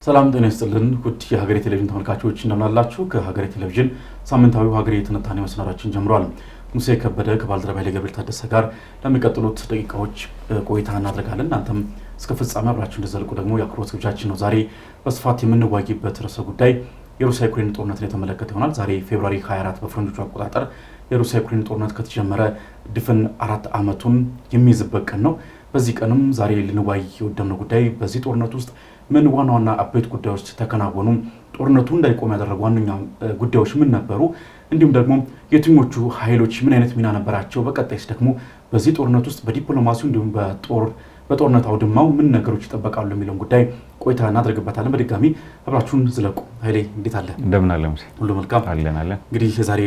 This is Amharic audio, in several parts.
ሰላም ጤና ይስጥልን ውድ የሀገሬ ቴሌቪዥን ተመልካቾች እንደምን አላችሁ? ከሀገሬ ቴሌቪዥን ሳምንታዊው ሀገሬ ትንታኔ መስመራችን ጀምሯል። ሙሴ ከበደ ከባልደረባዬ ገብረ ታደሰ ጋር ለሚቀጥሉት ደቂቃዎች ቆይታ እናደርጋለን። እናንተም እስከ ፍጻሜ አብራችሁ እንድትዘልቁ ደግሞ የአክብሮት ግብዣችን ነው። ዛሬ በስፋት የምንወያይበት ርዕሰ ጉዳይ የሩሲያ ዩክሬን ጦርነትን የተመለከተ ይሆናል። ዛሬ ፌብሩዋሪ 24 በፈረንጆቹ አቆጣጠር የሩሲያ ዩክሬን ጦርነት ከተጀመረ ድፍን 4 ዓመቱን የሚይዝበት ቀን ነው። በዚህ ቀንም ዛሬ ልንወያይ የወደድነው ጉዳይ በዚህ ጦርነት ውስጥ ምን ዋና ዋና አበይት ጉዳዮች ተከናወኑ፣ ጦርነቱ እንዳይቆም ያደረጉ ዋነኛ ጉዳዮች ምን ነበሩ፣ እንዲሁም ደግሞ የትኞቹ ኃይሎች ምን አይነት ሚና ነበራቸው፣ በቀጣይስ ደግሞ በዚህ ጦርነት ውስጥ በዲፕሎማሲው እንዲሁም በጦርነት አውድማው ምን ነገሮች ይጠበቃሉ የሚለውን ጉዳይ ቆይታ እናደርግበታለን። በድጋሚ አብራችሁን ዝለቁ። ኃይሌ እንዴት አለ? እንደምን አለ ሙሴ? ሁሉ መልካም አለን። እንግዲህ የዛሬ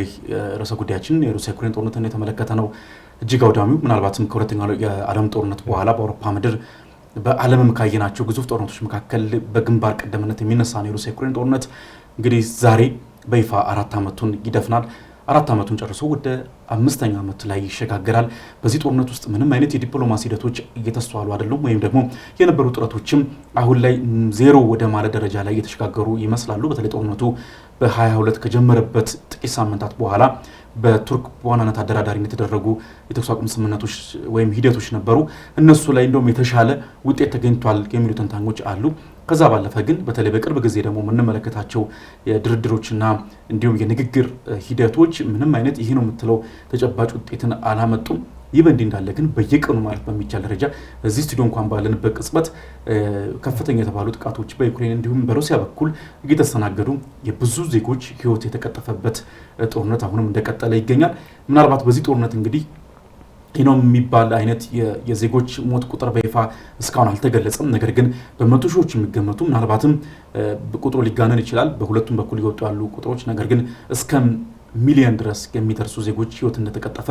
ርዕሰ ጉዳያችን የሩሲያ ዩክሬን ጦርነትን የተመለከተ ነው። እጅግ አውዳሚው ምናልባትም ከሁለተኛው የዓለም ጦርነት በኋላ በአውሮፓ ምድር በዓለምም ካየናቸው ግዙፍ ጦርነቶች መካከል በግንባር ቀደምነት የሚነሳ ነው የሩሲያ ዩክሬን ጦርነት። እንግዲህ ዛሬ በይፋ 4 ዓመቱን ይደፍናል። 4 ዓመቱን ጨርሶ ወደ 5ኛ ዓመት ላይ ይሸጋገራል። በዚህ ጦርነት ውስጥ ምንም አይነት የዲፕሎማሲ ሂደቶች እየተስተዋሉ አይደሉም፣ ወይም ደግሞ የነበሩ ጥረቶችም አሁን ላይ ዜሮ ወደ ማለት ደረጃ ላይ እየተሸጋገሩ ይመስላሉ። በተለይ ጦርነቱ በ22 ከጀመረበት ጥቂት ሳምንታት በኋላ በቱርክ በዋናነት አደራዳሪነት የተደረጉ የተኩስ አቁም ስምምነቶች ወይም ሂደቶች ነበሩ። እነሱ ላይ እንደውም የተሻለ ውጤት ተገኝቷል የሚሉ ተንታኞች አሉ። ከዛ ባለፈ ግን በተለይ በቅርብ ጊዜ ደግሞ የምንመለከታቸው የድርድሮችና እንዲሁም የንግግር ሂደቶች ምንም አይነት ይሄ ነው የምትለው ተጨባጭ ውጤትን አላመጡም። ይህ በእንዲህ እንዳለ ግን በየቀኑ ማለት በሚቻል ደረጃ እዚህ ስቱዲዮ እንኳን ባለንበት ቅጽበት ከፍተኛ የተባሉ ጥቃቶች በዩክሬን እንዲሁም በሩሲያ በኩል እየተስተናገዱ የብዙ ዜጎች ሕይወት የተቀጠፈበት ጦርነት አሁንም እንደቀጠለ ይገኛል። ምናልባት በዚህ ጦርነት እንግዲህ ይህ ነው የሚባል አይነት የዜጎች ሞት ቁጥር በይፋ እስካሁን አልተገለጸም። ነገር ግን በመቶ ሺዎች የሚገመቱ ምናልባትም ቁጥሩ ሊጋነን ይችላል በሁለቱም በኩል ይወጡ ያሉ ቁጥሮች፣ ነገር ግን እስከ ሚሊዮን ድረስ የሚደርሱ ዜጎች ህይወት እንደተቀጠፈ፣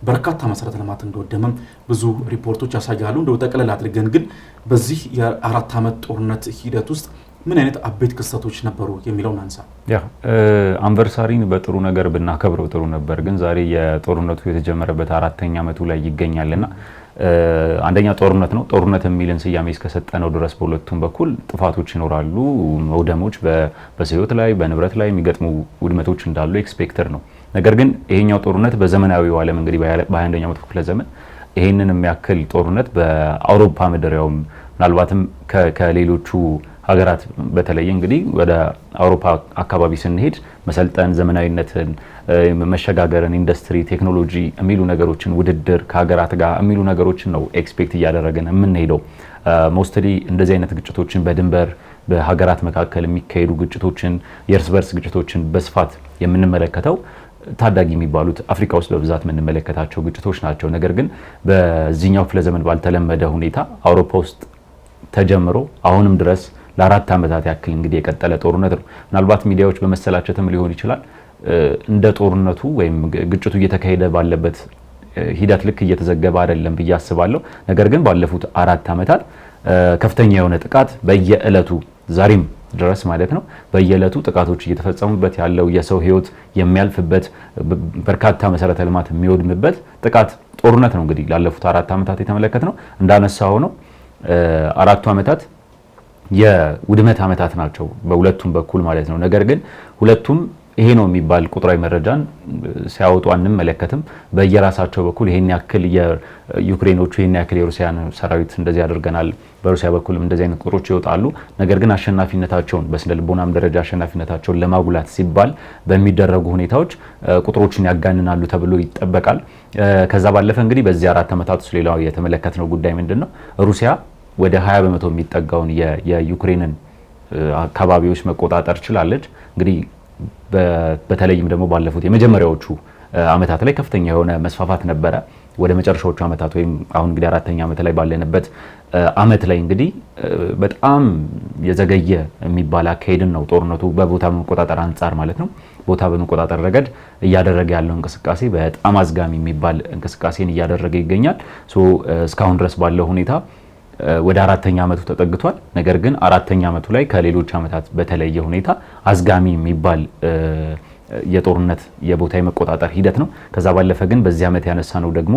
በርካታ መሰረተ ልማት እንደወደመም ብዙ ሪፖርቶች ያሳያሉ። እንደው ጠቅለል አድርገን ግን በዚህ የ4 ዓመት ጦርነት ሂደት ውስጥ ምን አይነት አበይት ክስተቶች ነበሩ የሚለውን አንሳ። አንቨርሳሪን በጥሩ ነገር ብናከብረው ጥሩ ነበር፣ ግን ዛሬ የጦርነቱ የተጀመረበት 4ኛ ዓመቱ ላይ ይገኛልና አንደኛ ጦርነት ነው። ጦርነት የሚልን ስያሜ እስከሰጠነው ድረስ በሁለቱም በኩል ጥፋቶች ይኖራሉ፣ መውደሞች፣ በሰው ህይወት ላይ በንብረት ላይ የሚገጥሙ ውድመቶች እንዳሉ ኤክስፔክተር ነው። ነገር ግን ይሄኛው ጦርነት በዘመናዊው ዓለም እንግዲህ በ21ኛው መቶ ክፍለ ዘመን ይሄንን የሚያክል ጦርነት በአውሮፓ ምድር ያው ምናልባትም ከሌሎቹ ሀገራት በተለየ እንግዲህ ወደ አውሮፓ አካባቢ ስንሄድ መሰልጠን፣ ዘመናዊነትን፣ መሸጋገርን፣ ኢንዱስትሪ፣ ቴክኖሎጂ የሚሉ ነገሮችን ውድድር ከሀገራት ጋር የሚሉ ነገሮችን ነው ኤክስፔክት እያደረግን የምንሄደው። ሞስትሊ እንደዚህ አይነት ግጭቶችን በድንበር በሀገራት መካከል የሚካሄዱ ግጭቶችን፣ የእርስ በርስ ግጭቶችን በስፋት የምንመለከተው ታዳጊ የሚባሉት አፍሪካ ውስጥ በብዛት የምንመለከታቸው ግጭቶች ናቸው። ነገር ግን በዚህኛው ክፍለ ዘመን ባልተለመደ ሁኔታ አውሮፓ ውስጥ ተጀምሮ አሁንም ድረስ ለ4 ዓመታት ያክል እንግዲህ የቀጠለ ጦርነት ነው። ምናልባት ሚዲያዎች በመሰላቸትም ሊሆን ይችላል እንደ ጦርነቱ ወይም ግጭቱ እየተካሄደ ባለበት ሂደት ልክ እየተዘገበ አይደለም ብዬ አስባለሁ። ነገር ግን ባለፉት 4 ዓመታት ከፍተኛ የሆነ ጥቃት በየዕለቱ ዛሬም ድረስ ማለት ነው በየዕለቱ ጥቃቶች እየተፈጸሙበት ያለው የሰው ህይወት የሚያልፍበት በርካታ መሰረተ ልማት የሚወድምበት ጥቃት ጦርነት ነው። እንግዲህ ላለፉት 4 ዓመታት የተመለከትነው እንዳነሳው ነው 4ቱ ዓመታት የውድመት ዓመታት ናቸው በሁለቱም በኩል ማለት ነው። ነገር ግን ሁለቱም ይሄ ነው የሚባል ቁጥራዊ መረጃን ሲያወጡ አንመለከትም። በየራሳቸው በኩል ይሄን ያክል የዩክሬኖቹ ይሄን ያክል የሩሲያን ሰራዊት እንደዚህ ያደርገናል፣ በሩሲያ በኩልም እንደዚህ አይነት ቁጥሮች ይወጣሉ። ነገር ግን አሸናፊነታቸውን በስነ ልቦናም ደረጃ አሸናፊነታቸውን ለማጉላት ሲባል በሚደረጉ ሁኔታዎች ቁጥሮችን ያጋንናሉ ተብሎ ይጠበቃል። ከዛ ባለፈ እንግዲህ በዚህ 4 ዓመታት ውስጥ ሌላው የተመለከትነው ጉዳይ ምንድነው? ሩሲያ ወደ 20 በመቶ የሚጠጋውን የዩክሬንን አካባቢዎች መቆጣጠር ችላለች። እንግዲህ በተለይም ደግሞ ባለፉት የመጀመሪያዎቹ ዓመታት ላይ ከፍተኛ የሆነ መስፋፋት ነበረ። ወደ መጨረሻዎቹ ዓመታት ወይም አሁን እንግዲህ 4ኛ ዓመት ላይ ባለንበት ዓመት ላይ እንግዲህ በጣም የዘገየ የሚባል አካሄድን ነው ጦርነቱ በቦታ በመቆጣጠር አንጻር ማለት ነው ቦታ በመቆጣጠር ረገድ እያደረገ ያለው እንቅስቃሴ በጣም አዝጋሚ የሚባል እንቅስቃሴን እያደረገ ይገኛል። እስካሁን ድረስ ባለው ሁኔታ ወደ 4ኛ ዓመቱ ተጠግቷል። ነገር ግን 4ኛ ዓመቱ ላይ ከሌሎች ዓመታት በተለየ ሁኔታ አዝጋሚ የሚባል የጦርነት የቦታ የመቆጣጠር ሂደት ነው። ከዛ ባለፈ ግን በዚህ ዓመት ያነሳነው ደግሞ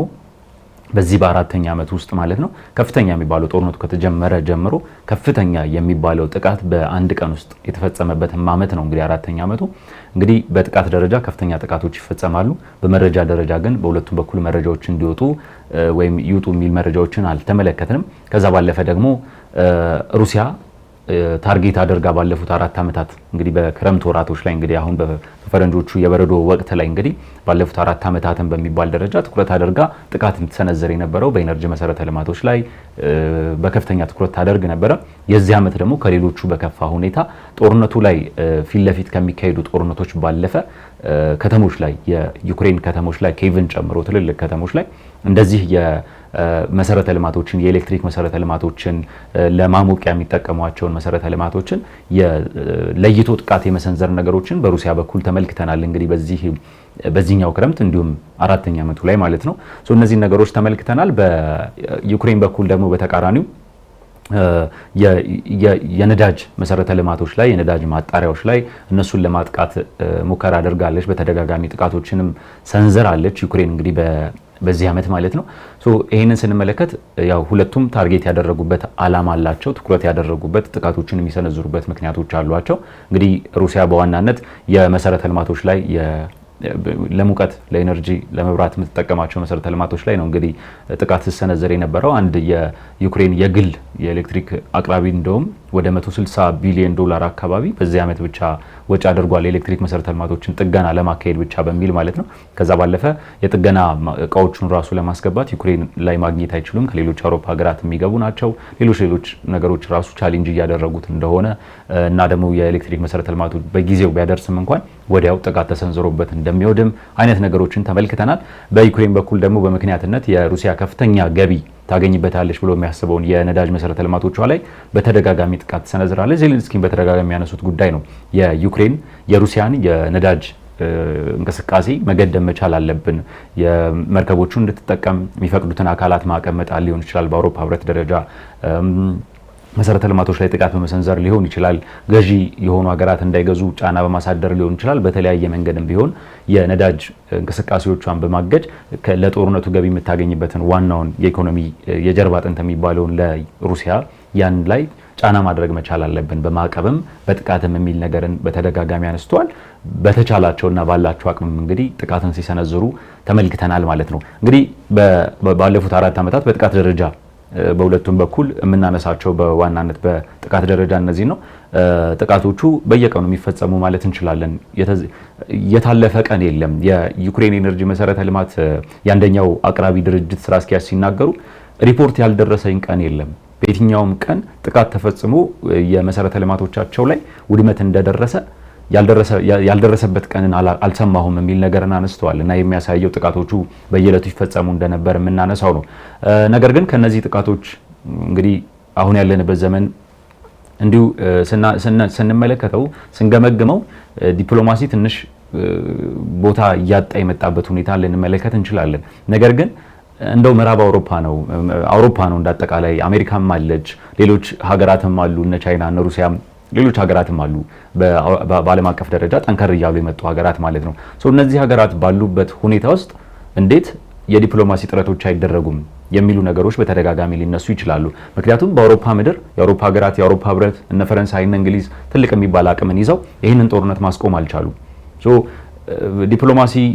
በዚህ በአራተኛ ዓመት ውስጥ ማለት ነው ከፍተኛ የሚባለው ጦርነቱ ከተጀመረ ጀምሮ ከፍተኛ የሚባለው ጥቃት በአንድ ቀን ውስጥ የተፈጸመበት ዓመት ነው። እንግዲህ አራተኛ ዓመቱ እንግዲህ በጥቃት ደረጃ ከፍተኛ ጥቃቶች ይፈጸማሉ። በመረጃ ደረጃ ግን በሁለቱም በኩል መረጃዎች እንዲወጡ ወይም ይውጡ የሚል መረጃዎችን አልተመለከትንም። ከዛ ባለፈ ደግሞ ሩሲያ ታርጌት አድርጋ ባለፉት 4 ዓመታት እንግዲህ በክረምት ወራቶች ላይ እንግዲህ አሁን በፈረንጆቹ የበረዶ ወቅት ላይ እንግዲህ ባለፉት 4 ዓመታትን በሚባል ደረጃ ትኩረት አድርጋ ጥቃት የምትሰነዘር የነበረው በኢነርጂ መሰረተ ልማቶች ላይ በከፍተኛ ትኩረት ታደርግ ነበረ። የዚህ ዓመት ደግሞ ከሌሎቹ በከፋ ሁኔታ ጦርነቱ ላይ ፊት ለፊት ከሚካሄዱ ጦርነቶች ባለፈ ከተሞች ላይ የዩክሬን ከተሞች ላይ ኬቭን ጨምሮ ትልልቅ ከተሞች ላይ እንደዚህ መሰረተ ልማቶችን የኤሌክትሪክ መሰረተ ልማቶችን ለማሞቂያ የሚጠቀሟቸውን መሰረተ ልማቶችን ለይቶ ጥቃት የመሰንዘር ነገሮችን በሩሲያ በኩል ተመልክተናል። እንግዲህ በዚህኛው ክረምት እንዲሁም አራተኛ ዓመቱ ላይ ማለት ነው። እነዚህ ነገሮች ተመልክተናል። በዩክሬን በኩል ደግሞ በተቃራኒው የነዳጅ መሰረተ ልማቶች ላይ የነዳጅ ማጣሪያዎች ላይ እነሱን ለማጥቃት ሙከራ አድርጋለች። በተደጋጋሚ ጥቃቶችንም ሰንዝራለች ዩክሬን እንግዲህ በዚህ ዓመት ማለት ነው። ይህንን ስንመለከት ያው ሁለቱም ታርጌት ያደረጉበት ዓላማ አላቸው። ትኩረት ያደረጉበት ጥቃቶችን የሚሰነዝሩበት ምክንያቶች አሏቸው። እንግዲህ ሩሲያ በዋናነት የመሰረተ ልማቶች ላይ ለሙቀት፣ ለኤነርጂ፣ ለመብራት የምትጠቀማቸው መሰረተ ልማቶች ላይ ነው እንግዲህ ጥቃት ሲሰነዘር የነበረው። አንድ የዩክሬን የግል የኤሌክትሪክ አቅራቢ እንደውም ወደ 160 ቢሊዮን ዶላር አካባቢ በዚህ ዓመት ብቻ ወጪ አድርጓል የኤሌክትሪክ መሰረተ ልማቶችን ጥገና ለማካሄድ ብቻ በሚል ማለት ነው። ከዛ ባለፈ የጥገና እቃዎቹን ራሱ ለማስገባት ዩክሬን ላይ ማግኘት አይችሉም። ከሌሎች አውሮፓ ሀገራት የሚገቡ ናቸው። ሌሎች ነገሮች ራሱ ቻሌንጅ እያደረጉት እንደሆነ እና ደግሞ የኤሌክትሪክ መሰረተ ልማቱ በጊዜው ቢያደርስም እንኳን ወዲያው ጥቃት ተሰንዝሮበት እንደሚወድም አይነት ነገሮችን ተመልክተናል። በዩክሬን በኩል ደግሞ በምክንያትነት የሩሲያ ከፍተኛ ገቢ ታገኝበታለች ብሎ የሚያስበውን የነዳጅ መሰረተ ልማቶቿ ላይ በተደጋጋሚ ጥቃት ተሰነዝራለች። ዜሌንስኪን በተደጋጋሚ የሚያነሱት ጉዳይ ነው። የዩክሬን የሩሲያን የነዳጅ እንቅስቃሴ መገደብ መቻል አለብን። የመርከቦቹ እንድትጠቀም የሚፈቅዱትን አካላት ማዕቀብ መጣል ሊሆን ይችላል። በአውሮፓ ሕብረት ደረጃ መሰረተ ልማቶች ላይ ጥቃት በመሰንዘር ሊሆን ይችላል። ገዢ የሆኑ ሀገራት እንዳይገዙ ጫና በማሳደር ሊሆን ይችላል። በተለያየ መንገድም ቢሆን የነዳጅ እንቅስቃሴዎቿን በማገድ ለጦርነቱ ገቢ የምታገኝበትን ዋናውን የኢኮኖሚ የጀርባ አጥንት የሚባለውን ለሩሲያ ያን ላይ ጫና ማድረግ መቻል አለብን፣ በማዕቀብም በጥቃትም የሚል ነገርን በተደጋጋሚ አነስተዋል። በተቻላቸውና ባላቸው አቅምም እንግዲህ ጥቃትን ሲሰነዝሩ ተመልክተናል ማለት ነው። እንግዲህ ባለፉት 4 ዓመታት በጥቃት ደረጃ በሁለቱም በኩል የምናነሳቸው በዋናነት በጥቃት ደረጃ እነዚህ ነው። ጥቃቶቹ በየቀኑ የሚፈጸሙ ማለት እንችላለን። የታለፈ ቀን የለም። የዩክሬን ኤነርጂ መሰረተ ልማት የአንደኛው አቅራቢ ድርጅት ስራ አስኪያጅ ሲናገሩ ሪፖርት ያልደረሰኝ ቀን የለም፣ በየትኛውም ቀን ጥቃት ተፈጽሞ የመሰረተ ልማቶቻቸው ላይ ውድመት እንደደረሰ ያልደረሰበት ቀንን አልሰማሁም የሚል ነገርን አነስተዋል እና የሚያሳየው ጥቃቶቹ በየዕለቱ ይፈጸሙ እንደነበር የምናነሳው ነው። ነገር ግን ከነዚህ ጥቃቶች እንግዲህ አሁን ያለንበት ዘመን እንዲሁ ስንመለከተው ስንገመግመው ዲፕሎማሲ ትንሽ ቦታ እያጣ የመጣበት ሁኔታ ልንመለከት እንችላለን። ነገር ግን እንደው ምዕራብ አውሮፓ ነው እንዳጠቃላይ አሜሪካም አለች፣ ሌሎች ሀገራትም አሉ፣ እነ ቻይና እነ ሩሲያም ሌሎች ሀገራትም አሉ። በዓለም አቀፍ ደረጃ ጠንከር እያሉ የመጡ ሀገራት ማለት ነው። እነዚህ ሀገራት ባሉበት ሁኔታ ውስጥ እንዴት የዲፕሎማሲ ጥረቶች አይደረጉም የሚሉ ነገሮች በተደጋጋሚ ሊነሱ ይችላሉ። ምክንያቱም በአውሮፓ ምድር የአውሮፓ ሀገራት የአውሮፓ ሕብረት እነ ፈረንሳይ እነ እንግሊዝ ትልቅ የሚባል አቅምን ይዘው ይህንን ጦርነት ማስቆም አልቻሉም።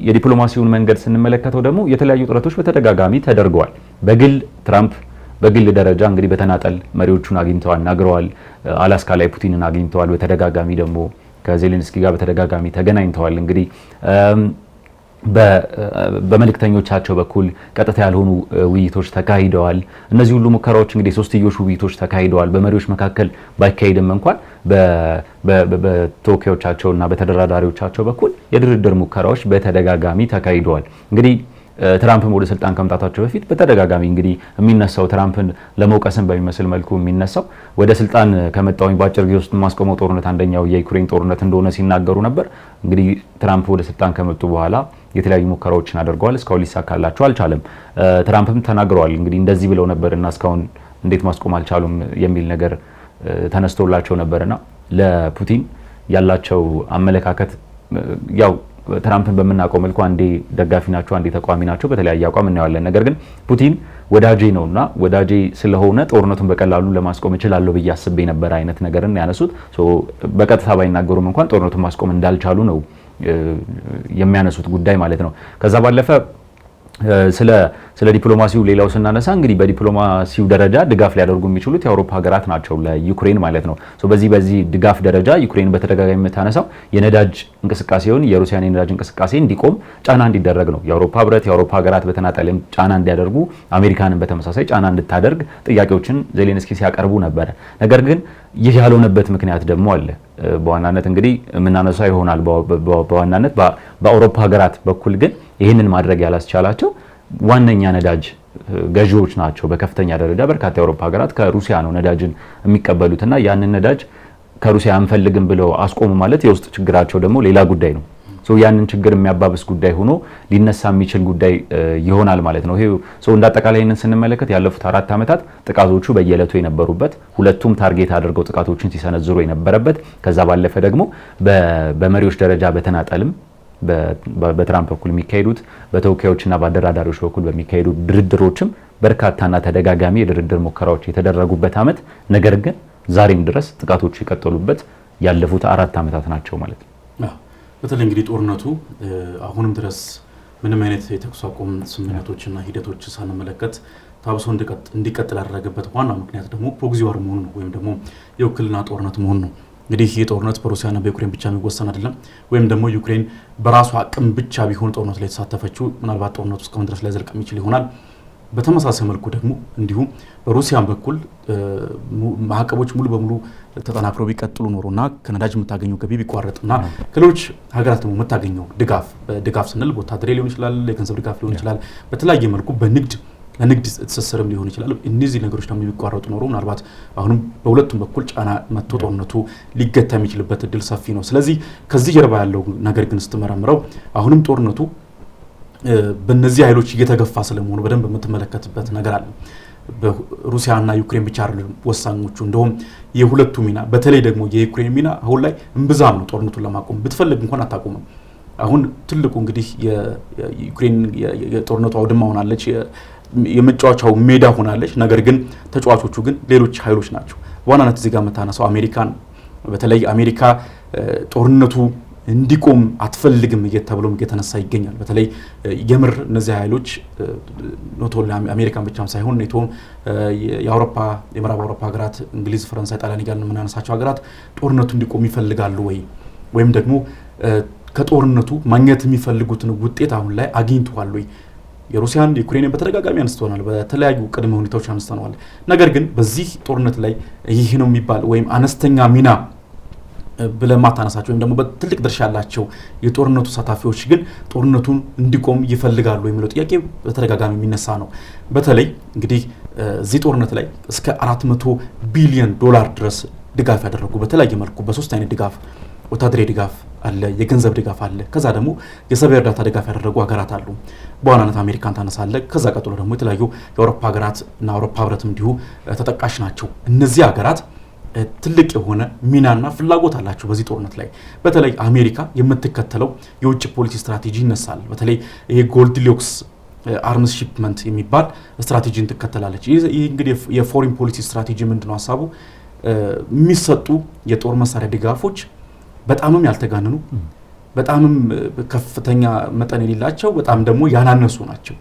የዲፕሎማሲውን መንገድ ስንመለከተው ደግሞ የተለያዩ ጥረቶች በተደጋጋሚ ተደርገዋል። ትራምፕ በግል ደረጃ እንግዲህ በተናጠል መሪዎቹን አግኝተዋል፣ ናግረዋል። አላስካ ላይ ፑቲንን አግኝተዋል። በተደጋጋሚ ደግሞ ከዜሌንስኪ ጋር በተደጋጋሚ ተገናኝተዋል። እንግዲህ በመልእክተኞቻቸው በኩል ቀጥታ ያልሆኑ ውይይቶች ተካሂደዋል። እነዚህ ሁሉ ሙከራዎች እንግዲህ ሶስትዮሽ ውይይቶች ተካሂደዋል። በመሪዎች መካከል ባይካሄድም እንኳን በተወካዮቻቸውና በተደራዳሪዎቻቸው በኩል የድርድር ሙከራዎች በተደጋጋሚ ተካሂደዋል። እንግዲህ ትራምፕም ወደ ስልጣን ከመምጣታቸው በፊት በተደጋጋሚ እንግዲህ የሚነሳው ትራምፕን ለመውቀስን በሚመስል መልኩ የሚነሳው ወደ ስልጣን ከመጣው በአጭር ጊዜ ውስጥ ማስቆመው ጦርነት አንደኛው የዩክሬን ጦርነት እንደሆነ ሲናገሩ ነበር። እንግዲህ ትራምፕ ወደ ስልጣን ከመጡ በኋላ የተለያዩ ሙከራዎችን አድርገዋል። እስካሁን ሊሳካላቸው አልቻለም። ትራምፕም ተናግረዋል። እንግዲህ እንደዚህ ብለው ነበርና እስካሁን እንዴት ማስቆም አልቻሉም የሚል ነገር ተነስቶላቸው ነበርና ለፑቲን ያላቸው አመለካከት ያው ትራምፕን በምናውቀው መልኩ አንዴ ደጋፊ ናቸው፣ አንዴ ተቃዋሚ ናቸው፣ በተለያየ አቋም እናየዋለን። ነገር ግን ፑቲን ወዳጄ ነውና ወዳጄ ስለሆነ ጦርነቱን በቀላሉ ለማስቆም እችላለሁ ብዬ አስቤ ነበር አይነት ነገርን ያነሱት። በቀጥታ ባይናገሩም እንኳን ጦርነቱን ማስቆም እንዳልቻሉ ነው የሚያነሱት ጉዳይ ማለት ነው። ከዛ ባለፈ ስለ ዲፕሎማሲው ሌላው ስናነሳ እንግዲህ በዲፕሎማሲው ደረጃ ድጋፍ ሊያደርጉ የሚችሉት የአውሮፓ ሀገራት ናቸው ለዩክሬን ማለት ነው። በዚህ ድጋፍ ደረጃ ዩክሬን በተደጋጋሚ የምታነሳው የነዳጅ እንቅስቃሴውን የሩሲያን የነዳጅ እንቅስቃሴ እንዲቆም ጫና እንዲደረግ ነው። የአውሮፓ ህብረት የአውሮፓ ሀገራት በተናጠልም ጫና እንዲያደርጉ፣ አሜሪካንን በተመሳሳይ ጫና እንድታደርግ ጥያቄዎችን ዜሌንስኪ ሲያቀርቡ ነበረ። ነገር ግን ይህ ያልሆነበት ምክንያት ደግሞ አለ። በዋናነት እንግዲህ የምናነሳው ይሆናል። በዋናነት በአውሮፓ ሀገራት በኩል ግን ይህንን ማድረግ ያላስቻላቸው ዋነኛ ነዳጅ ገዢዎች ናቸው። በከፍተኛ ደረጃ በርካታ የአውሮፓ ሀገራት ከሩሲያ ነው ነዳጅን የሚቀበሉትና ያንን ነዳጅ ከሩሲያ አንፈልግም ብለው አስቆሙ ማለት የውስጥ ችግራቸው ደግሞ ሌላ ጉዳይ ነው። ያንን ችግር የሚያባብስ ጉዳይ ሆኖ ሊነሳ የሚችል ጉዳይ ይሆናል ማለት ነው። ይሄ እንዳጠቃላይ ይህንን ስንመለከት ያለፉት 4 ዓመታት ጥቃቶቹ በየዕለቱ የነበሩበት፣ ሁለቱም ታርጌት አድርገው ጥቃቶችን ሲሰነዝሩ የነበረበት፣ ከዛ ባለፈ ደግሞ በመሪዎች ደረጃ በተናጠልም በትራምፕ በኩል የሚካሄዱት በተወካዮችና በአደራዳሪዎች በኩል በሚካሄዱ ድርድሮችም በርካታና ተደጋጋሚ የድርድር ሙከራዎች የተደረጉበት ዓመት፣ ነገር ግን ዛሬም ድረስ ጥቃቶቹ የቀጠሉበት ያለፉት 4 ዓመታት ናቸው ማለት ነው። በተለይ እንግዲህ ጦርነቱ አሁንም ድረስ ምንም አይነት የተኩስ አቁም ስምምነቶችና ሂደቶች ሳንመለከት ታብሶ እንዲቀጥል ያደረገበት ዋና ምክንያት ደግሞ ፕሮክሲ ዋር መሆኑ ነው፣ ወይም ደግሞ የውክልና ጦርነት መሆኑ ነው። እንግዲህ ይህ ጦርነት በሩሲያና በዩክሬን ብቻ የሚወሰን አይደለም። ወይም ደግሞ ዩክሬን በራሷ አቅም ብቻ ቢሆን ጦርነቱ ላይ የተሳተፈችው ምናልባት ጦርነቱ እስካሁን ድረስ ላይ ዘልቅ የሚችል ይሆናል። በተመሳሳይ መልኩ ደግሞ እንዲሁም በሩሲያን በኩል ማዕቀቦች ሙሉ በሙሉ ተጠናክረው ቢቀጥሉ ኖሮና ከነዳጅ የምታገኘው ገቢ ቢቋረጥና ከሌሎች ሀገራት ደግሞ የምታገኘው ድጋፍ ስንል ወታደራዊ ሊሆን ይችላል፣ የገንዘብ ድጋፍ ሊሆን ይችላል፣ በተለያየ መልኩ ለንግድ ትስስርም ሊሆን ይችላል። እነዚህ ነገሮች ደግሞ ቢቋረጡ ኖሮ ምናልባት አሁንም በሁለቱም በኩል ጫና መጥቶ ጦርነቱ ሊገታ የሚችልበት እድል ሰፊ ነው። ስለዚህ ከዚህ ጀርባ ያለው ነገር ግን ስትመረምረው አሁንም ጦርነቱ በእነዚህ ኃይሎች እየተገፋ ስለመሆኑ በደንብ የምትመለከትበት ነገር አለ። በሩሲያና ዩክሬን ብቻ አይደለም ወሳኞቹ፣ እንደውም የሁለቱ ሚና በተለይ ደግሞ የዩክሬን ሚና አሁን ላይ እምብዛም ነው። ጦርነቱን ለማቆም ብትፈልግ እንኳን አታቆምም። አሁን ትልቁ እንግዲህ የዩክሬን የጦርነቱ አውድማ ሆናለች፣ የመጫወቻው ሜዳ ሆናለች። ነገር ግን ተጫዋቾቹ ግን ሌሎች ኃይሎች ናቸው። በዋናነት እዚህ ጋር የምታነሳው አሜሪካን፣ በተለይ አሜሪካ ጦርነቱ እንዲቆም አትፈልግም እየተብሎም እየተነሳ ይገኛል። በተለይ የምር እነዚህ ኃይሎች አሜሪካን ብቻም ሳይሆን ኔቶ፣ የምዕራብ አውሮፓ ሀገራት እንግሊዝ፣ ፈረንሳይ፣ ጣሊያን እያልን የምናነሳቸው ሀገራት ጦርነቱ እንዲቆም ይፈልጋሉ ወይም ደግሞ ከጦርነቱ ማግኘት የሚፈልጉትን ውጤት አሁን ላይ አግኝተዋል ወይ? የሩሲያን የዩክሬንን በተደጋጋሚ አንስተናል፣ በተለያዩ ቅድመ ሁኔታዎች አንስተናል። ነገር ግን በዚህ ጦርነት ላይ ይህ ነው የሚባል ወይም አነስተኛ ሚና ብለማታነሳቸው ወይም ደግሞ በትልቅ ድርሻ ያላቸው የጦርነቱ ተሳታፊዎች ግን ጦርነቱን እንዲቆም ይፈልጋሉ የሚለው ጥያቄ በተደጋጋሚ የሚነሳ ነው። በተለይ እንግዲህ እዚህ ጦርነት ላይ እስከ 400 ቢሊዮን ዶላር ድረስ ድጋፍ ያደረጉ በተለያየ መልኩ በ3 አይነት ድጋፍ፣ ወታደራዊ ድጋፍ አለ፣ የገንዘብ ድጋፍ አለ፣ ከዛ ደግሞ የሰብአዊ እርዳታ ድጋፍ ያደረጉ ሀገራት አሉ። በዋናነት አሜሪካን ታነሳለ። ከዛ ቀጥሎ ደግሞ የተለያዩ የአውሮፓ ሀገራት እና አውሮፓ ህብረትም እንዲሁ ተጠቃሽ ናቸው። እነዚህ ሀገራት ትልቅ የሆነ ሚናና ፍላጎት አላቸው በዚህ ጦርነት ላይ። በተለይ አሜሪካ የምትከተለው የውጭ ፖሊሲ ስትራቴጂ ይነሳል። በተለይ ይሄ ጎልድሎክስ አርምስ ሺፕመንት የሚባል ስትራቴጂን ትከተላለች። ይህ እንግዲህ የፎሪን ፖሊሲ ስትራቴጂ ምንድነው ሀሳቡ? የሚሰጡ የጦር መሳሪያ ድጋፎች በጣምም ያልተጋነኑ፣ በጣምም ከፍተኛ መጠን የሌላቸው፣ በጣም ደግሞ ያናነሱ ናቸው።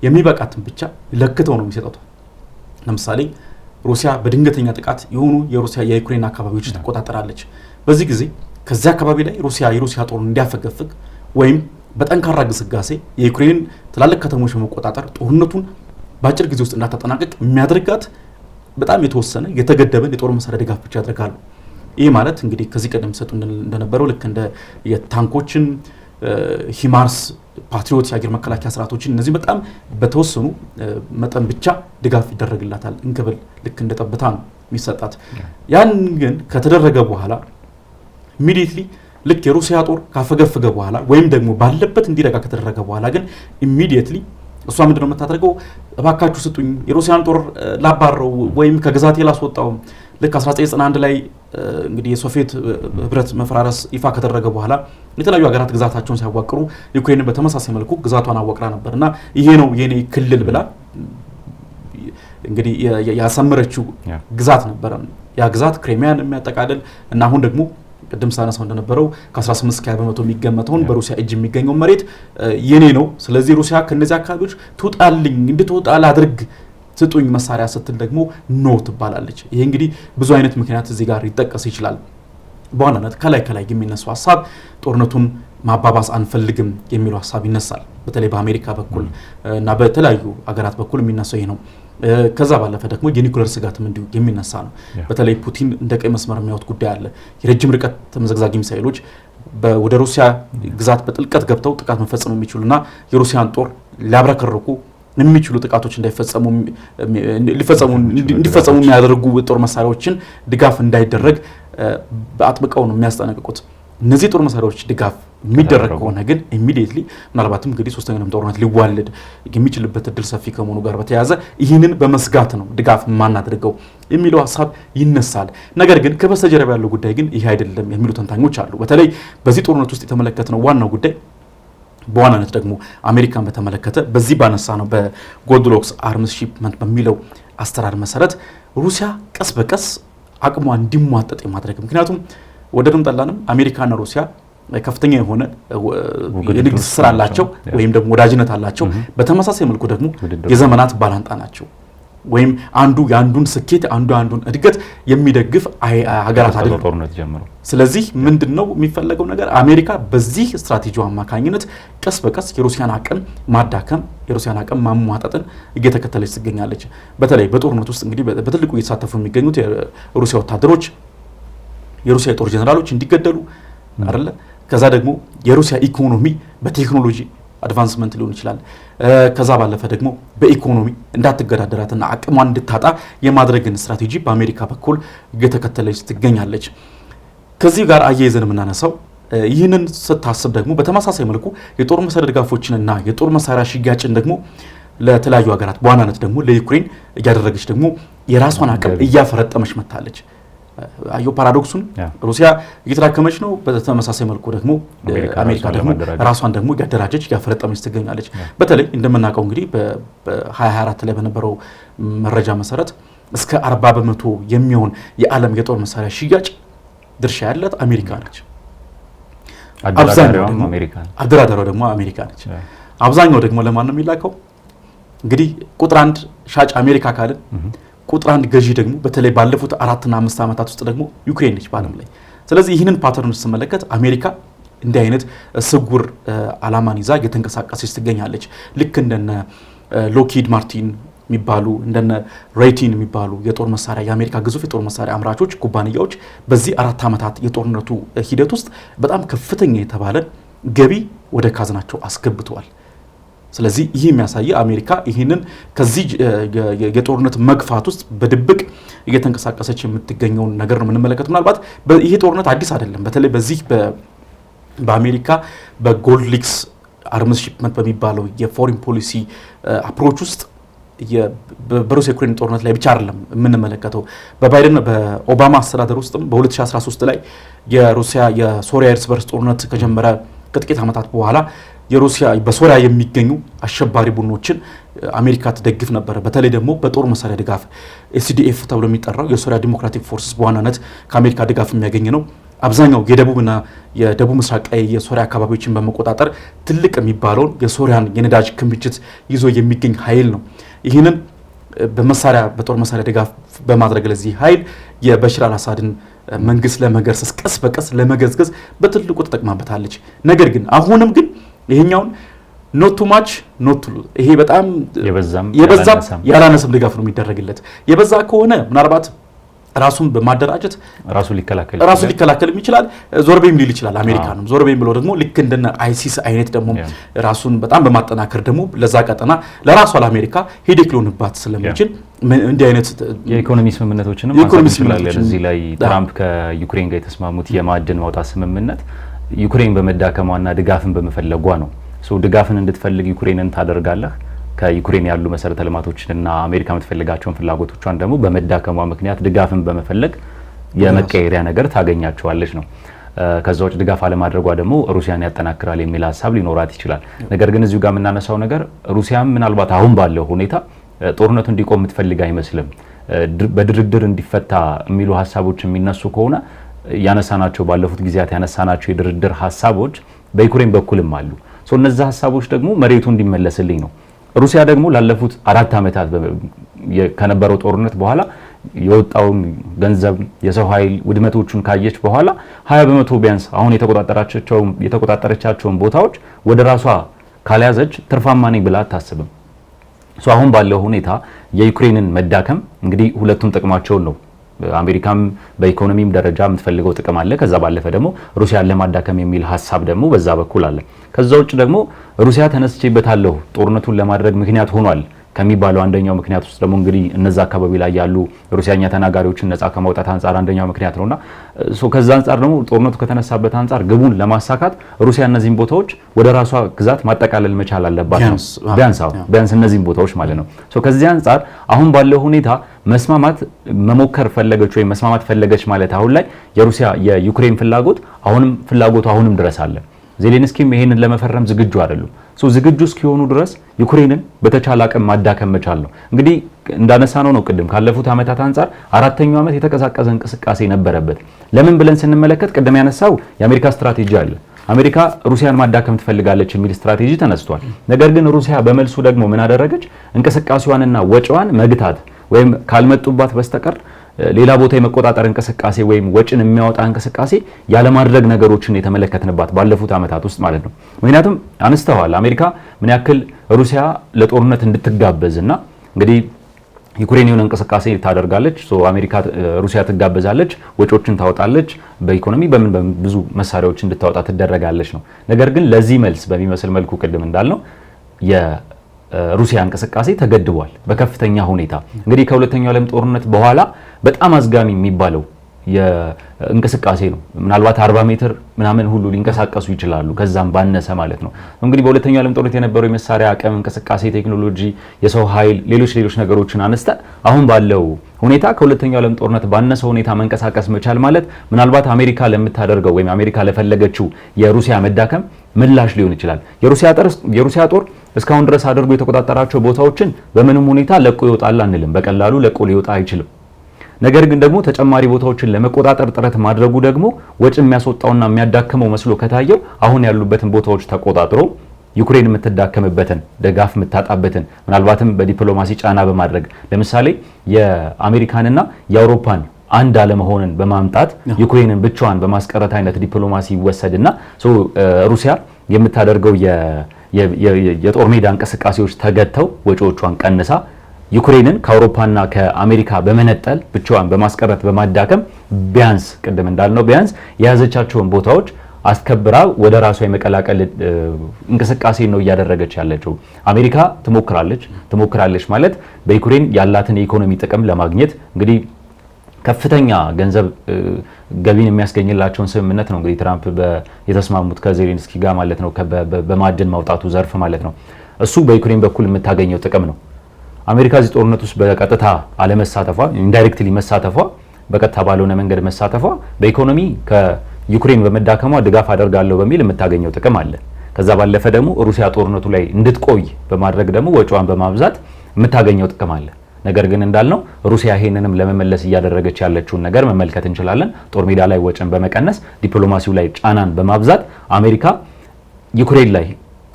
የሚበቃትን ብቻ ለክተው ነው የሚሰጡት። ለምሳሌ ሩሲያ በድንገተኛ ጥቃት የሆኑ የዩክሬን አካባቢዎች ትቆጣጠራለች። በዚህ ጊዜ ከዚያ አካባቢ ላይ የሩሲያ ጦር እንዲያፈገፍግ ወይም በጠንካራ ግስጋሴ የዩክሬን ትላልቅ ከተሞች በመቆጣጠር ጦርነቱን በአጭር ጊዜ ውስጥ እንዳታጠናቀቅ የሚያደርጋት በጣም የተወሰነ የተገደበን የጦር መሳሪያ ድጋፍ ብቻ ያደርጋሉ። ይህ ማለት እንግዲህ ከዚህ ቀደም ሰጡ እንደነበረው ልክ እንደ የታንኮችን ሂማርስ፣ ፓትሪዮት የአገር መከላከያ ስርዓቶችን እነዚህ በጣም በተወሰኑ መጠን ብቻ ድጋፍ ይደረግላታል። እንክብል ልክ እንደ ጠብታ ነው የሚሰጣት። ያን ግን ከተደረገ በኋላ ኢሚዲየትሊ ልክ የሩሲያ ጦር ካፈገፈገ በኋላ ወይም ደግሞ ባለበት እንዲረጋ ከተደረገ በኋላ ግን ኢሚዲየትሊ እሷ ምንድነው የምታደርገው? እባካችሁ ስጡኝ፣ የሩሲያን ጦር ላባረው ወይም ከግዛቴ ላስወጣው። ልክ 1991 ላይ እንግዲህ የሶቪየት ህብረት መፈራረስ ይፋ ከተደረገ በኋላ የተለያዩ ሀገራት ግዛታቸውን ሲያዋቅሩ ዩክሬንን በተመሳሳይ መልኩ ግዛቷን አዋቅራ ነበርና ይሄ ነው የኔ ክልል ብላ እንግዲህ ያሰመረችው ግዛት ነበር። ያ ግዛት ክሬሚያን የሚያጠቃልል እና አሁን ደግሞ ቅድም ሳነሳው እንደነበረው ከ18 እስከ 20% የሚገመተውን በሩሲያ እጅ የሚገኘው መሬት የኔ ነው። ስለዚህ ሩሲያ ከነዚህ አካባቢዎች ትውጣልኝ እንድትወጣ ላድርግ ስጡኝ መሳሪያ ስትል ደግሞ ኖ ትባላለች። ይሄ እንግዲህ ብዙ አይነት ምክንያት እዚህ ጋር ይጠቀስ ይችላል። በዋናነት ከላይ የሚነሱ ሀሳብ ጦርነቱን ማባባስ አንፈልግም የሚለው ሀሳብ ይነሳል። በተለይ በአሜሪካ በኩል እና በተለያዩ ሀገራት በኩል የሚነሳው ይሄ ነው። ከዛ ባለፈ ደግሞ የኒኩሌር ስጋትም እንዲሁ የሚነሳ ነው። በተለይ ፑቲን እንደ ቀይ መስመር የሚያወጥ ጉዳይ አለ። የረጅም ርቀት ተመዘግዛጊ ሚሳኤሎች ወደ ሩሲያ ግዛት በጥልቀት ገብተው ጥቃት መፈጸም የሚችሉና የሩሲያን ጦር ሊያብረከርኩ የሚችሉ ጥቃቶች እንዲፈጸሙ የሚያደርጉ ጦር መሳሪያዎችን ድጋፍ እንዳይደረግ በአጥብቀው ነው የሚያስጠነቅቁት። እነዚህ ጦር መሳሪያዎች ድጋፍ የሚደረግ ከሆነ ግን ኢሚዲየትሊ ምናልባትም እንግዲህ ሶስተኛው ጦርነት ሊዋለድ የሚችልበት እድል ሰፊ ከመሆኑ ጋር በተያያዘ ይህንን በመስጋት ነው ድጋፍ ማናደርገው የሚለው ሀሳብ ይነሳል። ነገር ግን ከበስተጀርባ ያለው ጉዳይ ግን ይሄ አይደለም የሚሉ ተንታኞች አሉ። በተለይ በዚህ ጦርነት ውስጥ የተመለከትነው ዋናው ጉዳይ በዋናነት ደግሞ አሜሪካን በተመለከተ በዚህ ባነሳ ነው በጎልድሎክስ አርምስ ሺፕመንት በሚለው አስተራር መሰረት ሩሲያ ቀስ በቀስ አቅሟ እንዲሟጠጥ የማድረግ ምክንያቱም ወደድንም ጠላንም አሜሪካና ሩሲያ ከፍተኛ የሆነ የንግድ ስራ አላቸው ወይም ደግሞ ወዳጅነት አላቸው። በተመሳሳይ መልኩ ደግሞ የዘመናት ባላንጣ ናቸው። ወይም አንዱ ያንዱን ስኬት አንዱን እድገት የሚደግፍ ሀገራት አይደለም ጦርነት ጀምሮ። ስለዚህ ምንድነው የሚፈለገው ነገር አሜሪካ በዚህ ስትራቴጂው አማካኝነት ቀስ በቀስ የሩሲያን አቅም ማዳከም የሩሲያን አቅም ማሟጣጥን እየተከተለች ትገኛለች። በተለይ በጦርነት ውስጥ እንግዲህ በትልቁ እየተሳተፉ የሚገኙት የሩሲያ ወታደሮች የሩሲያ ጦር ጀነራሎች እንዲገደሉ አይደለ። ከዛ ደግሞ የሩሲያ ኢኮኖሚ በቴክኖሎጂ አድቫንስመንት ሊሆን ይችላል። ከዛ ባለፈ ደግሞ በኢኮኖሚ እንዳትገዳደራትና አቅሟን እንድታጣ የማድረግን ስትራቴጂ በአሜሪካ በኩል እየተከተለች ትገኛለች። ከዚህ ጋር አያይዘን የምናነሳው ይህንን ስታስብ ደግሞ በተመሳሳይ መልኩ የጦር መሳሪያ ድጋፎችንና የጦር መሳሪያ ሽያጭን ደግሞ ለተለያዩ ሀገራት በዋናነት ደግሞ ለዩክሬን እያደረገች ደግሞ የራሷን አቅም እያፈረጠመች መታለች። አዮ ፓራዶክሱን ሩሲያ እየተዳከመች ነው። በተመሳሳይ መልኩ ደግሞ አሜሪካ ደግሞ ራሷን ደግሞ እያደራጀች እያፈረጠመች ትገኛለች። በተለይ እንደምናውቀው እንግዲህ በ2024 ላይ በነበረው መረጃ መሰረት እስከ 40% የሚሆን የዓለም የጦር መሳሪያ ሽያጭ ድርሻ ያላት አሜሪካ ነች። አደራዳሪዋ ደግሞ አሜሪካ ነች። አብዛኛው ደግሞ ለማን ነው የሚላከው? እንግዲህ ቁጥር 1 ሻጭ አሜሪካ ካልን ቁጥር 1 ገዢ ደግሞ በተለይ ባለፉት 4 እና 5 ዓመታት ውስጥ ደግሞ ዩክሬን ነች በዓለም ላይ። ስለዚህ ይህንን ፓተርን ስመለከት አሜሪካ እንዲህ አይነት ስጉር አላማን ይዛ እየተንቀሳቀሰች ትገኛለች። ልክ እንደነ ሎኪድ ማርቲን የሚባሉ እንደነ ሬይቲን የሚባሉ የጦር መሳሪያ የአሜሪካ ግዙፍ የጦር መሳሪያ አምራቾች ኩባንያዎች በዚህ 4 ዓመታት የጦርነቱ ሂደት ውስጥ በጣም ከፍተኛ የተባለ ገቢ ወደ ካዝናቸው አስገብተዋል። ስለዚህ ይህ የሚያሳይ አሜሪካ ይህንን ከዚህ የጦርነት መግፋት ውስጥ በድብቅ እየተንቀሳቀሰች የምትገኘውን ነገር ነው የምንመለከተው። ምናልባት ይሄ ጦርነት አዲስ አይደለም። በተለይ በዚህ በአሜሪካ በጎልድሎክስ አርምስ ሺፕመንት በሚባለው የፎሪን ፖሊሲ አፕሮች ውስጥ በሩሲያ ዩክሬን ጦርነት ላይ ብቻ አይደለም የምንመለከተው። በባይደን በኦባማ አስተዳደር ውስጥም በ2013 ላይ የሶሪያ እርስ በርስ ጦርነት ከጀመረ ከጥቂት ዓመታት በኋላ በሶሪያ የሚገኙ አሸባሪ ቡድኖችን አሜሪካ ትደግፍ ነበር። በተለይ ደግሞ በጦር መሳሪያ ድጋፍ ኤስዲኤፍ ተብሎ የሚጠራው የሶሪያ ዲሞክራቲክ ፎርስስ በዋናነት ከአሜሪካ ድጋፍ የሚያገኝ ነው። አብዛኛው የደቡብና የደቡብ ምስራቃዊ የሶሪያ አካባቢዎችን በመቆጣጠር ትልቅ የሚባለውን የሶሪያን የነዳጅ ክምችት ይዞ የሚገኝ ኃይል ነው። ይህንን በጦር መሳሪያ ድጋፍ በማድረግ ለዚህ ኃይል የበሽር አልአሳድን መንግስት ለመገርሰስ ቀስ በቀስ ለመገዝገዝ በትልቁ ተጠቅማበታለች። ነገር ግን አሁንም ግን ይሄኛውን ኖት ቱ ማች ኖት ቱ ይሄ በጣም የበዛም ያላነሰም ድጋፍ ነው የሚደረግለት። የበዛ ከሆነ ምናልባት ራሱን በማደራጀት ራሱ ሊከላከል ይችላል። ዞርቤም ሊል ይችላል። አሜሪካንም ዞርቤም ብሎ ደግሞ ልክ እንደነ አይሲስ አይነት ደግሞ ራሱን በጣም በማጠናከር ደግሞ ለዛ ቀጠና ለራሷ ለአሜሪካ ሄዴክ ሊሆንባት ስለሚችል እንዲህ አይነት የኢኮኖሚ ስምምነቶችንም ማንሳት እዚህ ላይ ትራምፕ ከዩክሬን ጋር የተስማሙት የማዕድን ማውጣት ስምምነት ዩክሬን በመዳከሟና ድጋፍን በመፈለጓ ነው። ድጋፍን እንድትፈልግ ዩክሬንን ታደርጋለህ። ከዩክሬን ያሉ መሰረተ ልማቶችንና አሜሪካ የምትፈልጋቸውን ፍላጎቶቿን ደግሞ በመዳከሟ ምክንያት ድጋፍን በመፈለግ የመቀየሪያ ነገር ታገኛቸዋለች ነው። ከዛ ውጭ ድጋፍ አለማድረጓ ደግሞ ሩሲያን ያጠናክራል የሚል ሀሳብ ሊኖራት ይችላል። ነገር ግን እዚሁ ጋር የምናነሳው ነገር ሩሲያም ምናልባት አሁን ባለው ሁኔታ ጦርነቱ እንዲቆም የምትፈልግ አይመስልም። በድርድር እንዲፈታ የሚሉ ሀሳቦች የሚነሱ ከሆነ ያነሳናቸው ባለፉት ጊዜያት ያነሳናቸው የድርድር ሀሳቦች በዩክሬን በኩልም አሉ። እነዚህ ሀሳቦች ደግሞ መሬቱ እንዲመለስልኝ ነው። ሩሲያ ደግሞ ላለፉት 4 ዓመታት ከነበረው ጦርነት በኋላ የወጣውን ገንዘብ የሰው ኃይል ውድመቶቹን ካየች በኋላ 20% ቢያንስ አሁን የተቆጣጠረቻቸውን ቦታዎች ወደ ራሷ ካልያዘች ትርፋማ ነኝ ብላ አታስብም። አሁን ባለው ሁኔታ የዩክሬንን መዳከም እንግዲህ ሁለቱም ጥቅማቸውን ነው። አሜሪካም በኢኮኖሚም ደረጃ የምትፈልገው ጥቅም አለ። ከዛ ባለፈ ደግሞ ሩሲያን ለማዳከም የሚል ሀሳብ ደግሞ በዛ በኩል አለ። ከዛ ውጭ ደግሞ ሩሲያ ተነስቼበታለሁ ጦርነቱን ለማድረግ ምክንያት ሆኗል ከሚባለው አንደኛው ምክንያት ውስጥ ደግሞ እንግዲህ እነዛ አካባቢ ላይ ያሉ ሩሲያኛ ተናጋሪዎችን ነፃ ከማውጣት አንጻር አንደኛው ምክንያት ነውና ከዛ አንጻር ደግሞ ጦርነቱ ከተነሳበት አንጻር ግቡን ለማሳካት ሩሲያ እነዚህን ቦታዎች ወደ ራሷ ግዛት ማጠቃለል መቻል አለባት ነው ቢያንስ እነዚህን ቦታዎች ማለት ነው። ከዚህ አንጻር አሁን ባለው ሁኔታ መስማማት መሞከር ፈለገች ወይ መስማማት ፈለገች ማለት አሁን ላይ የሩሲያ የዩክሬን ፍላጎቱ አሁንም ድረስ አለ። ዜሌንስኪም ይሄንን ለመፈረም ዝግጁ አይደሉም። ዝግጁ እስኪሆኑ ድረስ ዩክሬንን በተቻለ አቅም ማዳከም መቻል ነው። እንግዲህ እንዳነሳነው ነው ቅድም ካለፉት ዓመታት አንጻር 4ኛው ዓመት የተቀዛቀዘ እንቅስቃሴ ነበረበት። ለምን ብለን ስንመለከት ቅድም ያነሳው የአሜሪካ ስትራቴጂ አለ። አሜሪካ ሩሲያን ማዳከም ትፈልጋለች የሚል ስትራቴጂ ተነስቷል። ነገር ግን ሩሲያ በመልሱ ደግሞ ምን አደረገች? እንቅስቃሴዋንና ወጪዋን መግታት ወይም ካልመጡባት በስተቀር ሌላ ቦታ የመቆጣጠር እንቅስቃሴ ወይም ወጪን የሚያወጣ እንቅስቃሴ ያለማድረግ ነገሮችን የተመለከትንባት ባለፉት ዓመታት ውስጥ ማለት ነው። ምክንያቱም አንስተዋል አሜሪካ ምን ያክል ሩሲያ ለጦርነት እንድትጋበዝና እንግዲህ ዩክሬን የሆነ እንቅስቃሴ ታደርጋለች። አሜሪካ ሩሲያ ትጋበዛለች፣ ወጪዎችን ታወጣለች፣ በኢኮኖሚ በምን ብዙ መሳሪያዎች እንድታወጣ ትደረጋለች ነው። ነገር ግን ለዚህ መልስ በሚመስል መልኩ ቅድም እንዳልነው ሩሲያ እንቅስቃሴ ተገድቧል በከፍተኛ ሁኔታ። እንግዲህ ከሁለተኛው ዓለም ጦርነት በኋላ በጣም አዝጋሚ የሚባለው የእንቅስቃሴ ነው። ምናልባት 40 ሜትር ምናምን ሁሉ ሊንቀሳቀሱ ይችላሉ፣ ከዛም ባነሰ ማለት ነው። እንግዲህ በሁለተኛው ዓለም ጦርነት የነበረው የመሳሪያ አቅም፣ እንቅስቃሴ፣ ቴክኖሎጂ፣ የሰው ኃይል፣ ሌሎች ነገሮችን አነስተ አሁን ባለው ሁኔታ ከሁለተኛው ዓለም ጦርነት ባነሰ ሁኔታ መንቀሳቀስ መቻል ማለት ምናልባት አሜሪካ ለምታደርገው ወይም አሜሪካ ለፈለገችው የሩሲያ መዳከም ምላሽ ሊሆን ይችላል። የሩሲያ ጦር እስካሁን ድረስ አድርጎ የተቆጣጠራቸው ቦታዎችን በምንም ሁኔታ ለቆ ይወጣል አንልም። በቀላሉ ለቆ ሊወጣ አይችልም። ነገር ግን ደግሞ ተጨማሪ ቦታዎችን ለመቆጣጠር ጥረት ማድረጉ ደግሞ ወጪ የሚያስወጣውና የሚያዳክመው መስሎ ከታየው አሁን ያሉበትን ቦታዎች ተቆጣጥሮ ዩክሬን የምትዳከምበትን ድጋፍ የምታጣበትን ምናልባትም በዲፕሎማሲ ጫና በማድረግ ለምሳሌ የአሜሪካንና የአውሮፓን አንድ አለመሆንን በማምጣት ዩክሬንን ብቻዋን በማስቀረት አይነት ዲፕሎማሲ ይወሰድና ሩሲያ የምታደርገው የጦር ሜዳ እንቅስቃሴዎች ተገተው ወጪዎቿን ቀንሳ ዩክሬንን ከአውሮፓና ከአሜሪካ በመነጠል ብቻዋን በማስቀረት በማዳከም ቢያንስ ቅድም እንዳልነው ቢያንስ የያዘቻቸውን ቦታዎች አስከብራ ወደ ራሷ የመቀላቀል እንቅስቃሴ ነው እያደረገች ያለችው። አሜሪካ ትሞክራለች ማለት በዩክሬን ያላትን የኢኮኖሚ ጥቅም ለማግኘት እንግዲህ ከፍተኛ ገንዘብ ገቢን የሚያስገኝላቸውን ስምምነት ነው እንግዲህ ትራምፕ የተስማሙት ከዜሌንስኪ ጋር ማለት ነው፣ በማዕድን ማውጣቱ ዘርፍ ማለት ነው። እሱ በዩክሬን በኩል የምታገኘው ጥቅም ነው። አሜሪካ እዚህ ጦርነት ውስጥ በቀጥታ አለመሳተፏ ኢንዳይሬክትሊ መሳተፏ በቀጥታ ባልሆነ መንገድ መሳተፏ በኢኮኖሚ ከዩክሬን በመዳከሟ ድጋፍ አደርጋለሁ በሚል የምታገኘው ጥቅም አለ። ከዛ ባለፈ ደግሞ ሩሲያ ጦርነቱ ላይ እንድትቆይ በማድረግ ደግሞ ወጪዋን በማብዛት የምታገኘው ጥቅም አለ። ነገር ግን እንዳልነው ሩሲያ ይሄንንም ለመመለስ እያደረገች ያለችውን ነገር መመልከት እንችላለን። ጦር ሜዳ ላይ ወጪን በመቀነስ ዲፕሎማሲው ላይ ጫናን በማብዛት አሜሪካ ዩክሬን ላይ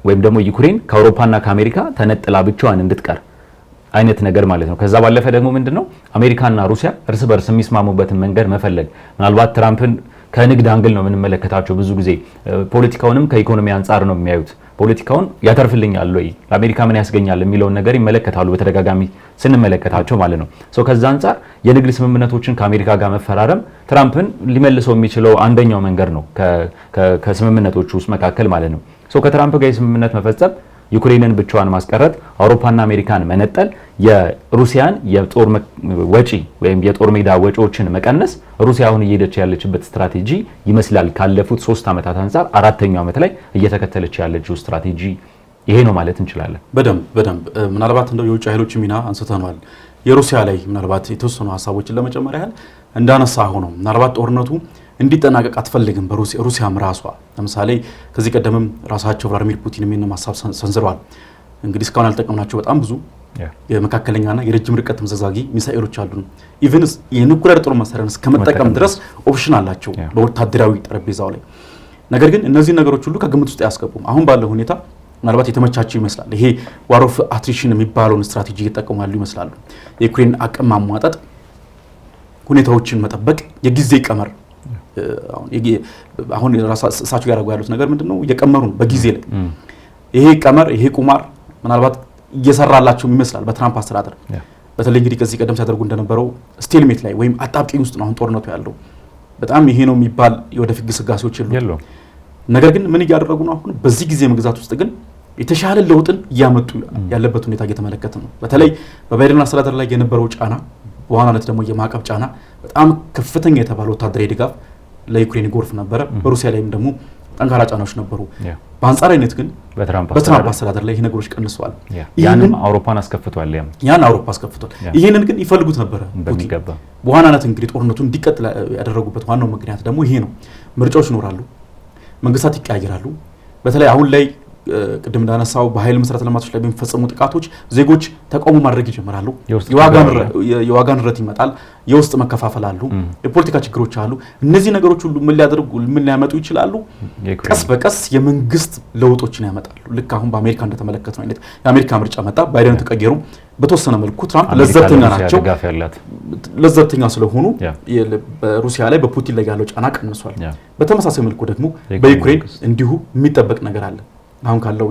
ወይም ደግሞ ዩክሬን ከአውሮፓና ከአሜሪካ ተነጥላ ብቻዋን እንድትቀር አይነት ነገር ማለት ነው። ከዛ ባለፈ ደግሞ ምንድነው አሜሪካና ሩሲያ እርስ በርስ የሚስማሙበትን መንገድ መፈለግ። ምናልባት ትራምፕን ከንግድ አንግል ነው የምንመለከታቸው ብዙ ጊዜ ፖለቲካውንም ከኢኮኖሚ አንጻር ነው የሚያዩት። ፖለቲካውን ያተርፍልኛል ወይ ለአሜሪካ ምን ያስገኛል የሚለውን ነገር ይመለከታሉ በተደጋጋሚ ስንመለከታቸው ማለት ነው። ከዛ አንጻር የንግድ ስምምነቶችን ከአሜሪካ ጋር መፈራረም ትራምፕን ሊመልሰው የሚችለው አንደኛው መንገድ ነው ከስምምነቶቹ ውስጥ መካከል ማለት ነው። ከትራምፕ ጋር የስምምነት መፈጸም ዩክሬንን ብቻዋን ማስቀረት፣ አውሮፓና አሜሪካን መነጠል፣ የሩሲያን የጦር ወጪ ወይም የጦር ሜዳ ወጪዎችን መቀነስ ሩሲያ አሁን እየሄደች ያለችበት ስትራቴጂ ይመስላል። ካለፉት 3 ዓመታት አንጻር 4ኛው ዓመት ላይ እየተከተለች ያለችው ስትራቴጂ ይሄ ነው ማለት እንችላለን። በደንብ ምናልባት እንደው የውጭ ኃይሎች ሚና አንስተናል። የሩሲያ ላይ ምናልባት የተወሰኑ ሀሳቦችን ለመጨመር ያህል እንዳነሳ ሆኖ ምናልባት ጦርነቱ እንዲጠናቀቅ አትፈልግም ሩሲያም ራሷ። ለምሳሌ ከዚህ ቀደምም ራሳቸው ቭላዲሚር ፑቲን የሚነው ሀሳብ ሰንዝረዋል። እንግዲህ እስካሁን ያልጠቀምናቸው በጣም ብዙ የመካከለኛና የረጅም ርቀት ተምዘዛጊ ሚሳኤሎች አሉ። ኢቭን የኒኩሌር ጦር መሳሪያን እስከመጠቀም ድረስ ኦፕሽን አላቸው በወታደራዊ ጠረጴዛው ላይ። ነገር ግን እነዚህ ነገሮች ሁሉ ከግምት ውስጥ አያስገቡም። አሁን ባለው ሁኔታ ምናልባት የተመቻቸው ይመስላል። ይሄ ዋር ኦፍ አትሪሽን የሚባለውን ስትራቴጂ እየተጠቀሙ ይመስላሉ። የዩክሬን አቅም ማሟጠጥ፣ ሁኔታዎችን መጠበቅ፣ የጊዜ ቀመር አሁን እሳቸው ያደረጉ ያሉት ነገር ምንድነው? እየቀመሩ ነው በጊዜ ላይ። ይሄ ቀመር ይሄ ቁማር ምናልባት እየሰራላቸው ይመስላል በትራምፕ አስተዳደር። በተለይ እንግዲህ ከዚህ ቀደም ሲያደርጉ እንደነበረው ስቴልሜት ላይ ወይም አጣብቂኝ ውስጥ ነው አሁን ጦርነቱ ያለው። በጣም ይሄ ነው የሚባል የወደፊት ግስጋሴዎች የሉም። ነገር ግን ምን እያደረጉ ነው? አሁን በዚህ ጊዜ መግዛት ውስጥ ግን የተሻለ ለውጥን እያመጡ ያለበት ሁኔታ እየተመለከተ ነው። በተለይ በባይደን አስተዳደር ላይ የነበረው ጫና፣ በዋናነት ደግሞ የማዕቀብ ጫና፣ በጣም ከፍተኛ የተባለ ወታደራዊ ድጋፍ ለዩክሬን ጎርፍ ነበረ። በሩሲያ ላይም ደግሞ ጠንካራ ጫናዎች ነበሩ። በአንጻራዊነት ግን በትራምፕ አስተዳደር ላይ ይሄ ነገሮች ቀንሰዋል። ያንም አውሮፓን አስከፍቷል። አውሮፓ አስከፍቷል። ይሄንን ግን ይፈልጉት ነበረ በሚገባ። በዋናነት እንግዲህ ጦርነቱ እንዲቀጥል ያደረጉበት ዋናው ምክንያት ደግሞ ይሄ ነው። ምርጫዎች ይኖራሉ፣ መንግስታት ይቀያየራሉ። በተለይ አሁን ላይ ቅድም እንዳነሳው በኃይል መሰረተ ልማቶች ላይ በሚፈጸሙ ጥቃቶች ዜጎች ተቃውሞ ማድረግ ይጀምራሉ። የዋጋ ንረት ይመጣል። የውስጥ መከፋፈል አሉ፣ የፖለቲካ ችግሮች አሉ። እነዚህ ነገሮች ሁሉ ምን ሊያመጡ ይችላሉ? ቀስ በቀስ የመንግስት ለውጦችን ያመጣሉ። ልክ አሁን በአሜሪካ እንደተመለከትነው አይነት የአሜሪካ ምርጫ መጣ፣ ባይደን ተቀየሩ። በተወሰነ መልኩ ትራምፕ ለዘብተኛ ናቸው። ለዘብተኛ ስለሆኑ በሩሲያ ላይ በፑቲን ላይ ያለው ጫና ቀንሷል። በተመሳሳይ መልኩ ደግሞ በዩክሬን እንዲሁ የሚጠበቅ ነገር አለ። አሁን ካለው